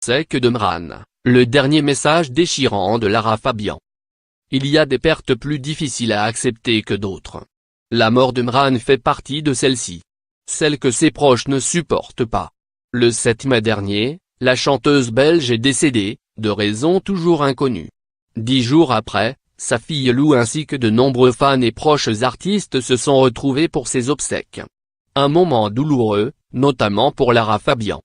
C'est que de Mran, le dernier message déchirant de Lara Fabian. Il y a des pertes plus difficiles à accepter que d'autres. La mort de Mran fait partie de celle-ci. Celle que ses proches ne supportent pas. Le 7 mai dernier, la chanteuse belge est décédée, de raisons toujours inconnues. 10 jours après, sa fille Lou ainsi que de nombreux fans et proches artistes se sont retrouvés pour ses obsèques. Un moment douloureux, notamment pour Lara Fabian.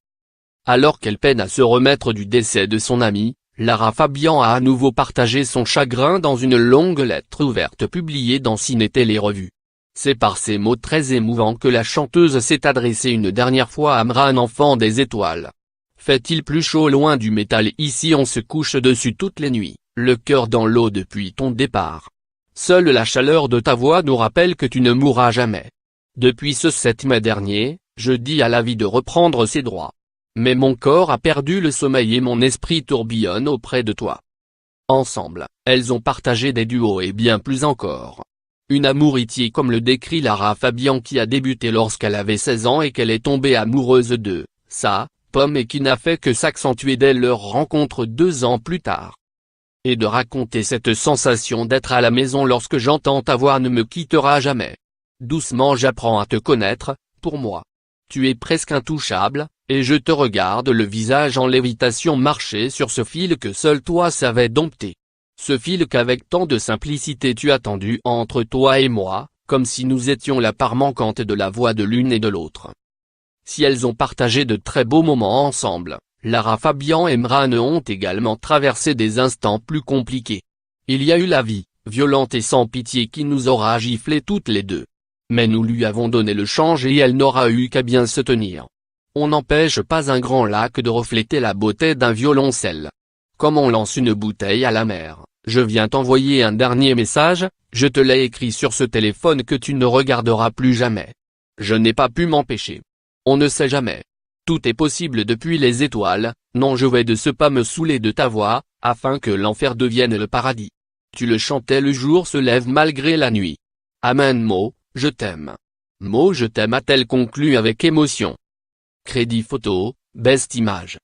Alors qu'elle peine à se remettre du décès de son amie, Lara Fabian a à nouveau partagé son chagrin dans une longue lettre ouverte publiée dans Ciné Télé Revue. C'est par ces mots très émouvants que la chanteuse s'est adressée une dernière fois à Mran, enfant des étoiles. Fait-il plus chaud loin du métal ici, on se couche dessus toutes les nuits, le cœur dans l'eau depuis ton départ. Seule la chaleur de ta voix nous rappelle que tu ne mourras jamais. Depuis ce 7 mai dernier, je dis à la vie de reprendre ses droits. Mais mon corps a perdu le sommeil et mon esprit tourbillonne auprès de toi. Ensemble, elles ont partagé des duos et bien plus encore. Une amouritié comme le décrit Lara Fabian qui a débuté lorsqu'elle avait 16 ans et qu'elle est tombée amoureuse de sa pomme et qui n'a fait que s'accentuer dès leur rencontre 2 ans plus tard. Et de raconter cette sensation d'être à la maison lorsque j'entends ta voix ne me quittera jamais. Doucement j'apprends à te connaître, pour moi. Tu es presque intouchable, et je te regarde le visage en lévitation marcher sur ce fil que seul toi savais dompter. Ce fil qu'avec tant de simplicité tu as tendu entre toi et moi, comme si nous étions la part manquante de la voix de l'une et de l'autre. Si elles ont partagé de très beaux moments ensemble, Lara Fabian et Mran ont également traversé des instants plus compliqués. Il y a eu la vie, violente et sans pitié qui nous aura giflés toutes les deux. Mais nous lui avons donné le change et elle n'aura eu qu'à bien se tenir. On n'empêche pas un grand lac de refléter la beauté d'un violoncelle. Comme on lance une bouteille à la mer, je viens t'envoyer un dernier message, je te l'ai écrit sur ce téléphone que tu ne regarderas plus jamais. Je n'ai pas pu m'empêcher. On ne sait jamais. Tout est possible depuis les étoiles, non je vais de ce pas me saouler de ta voix, afin que l'enfer devienne le paradis. Tu le chantais le jour se lève malgré la nuit. Amen Mo, je t'aime. Mo je t'aime a-t-elle conclu avec émotion. Crédit photo, best image.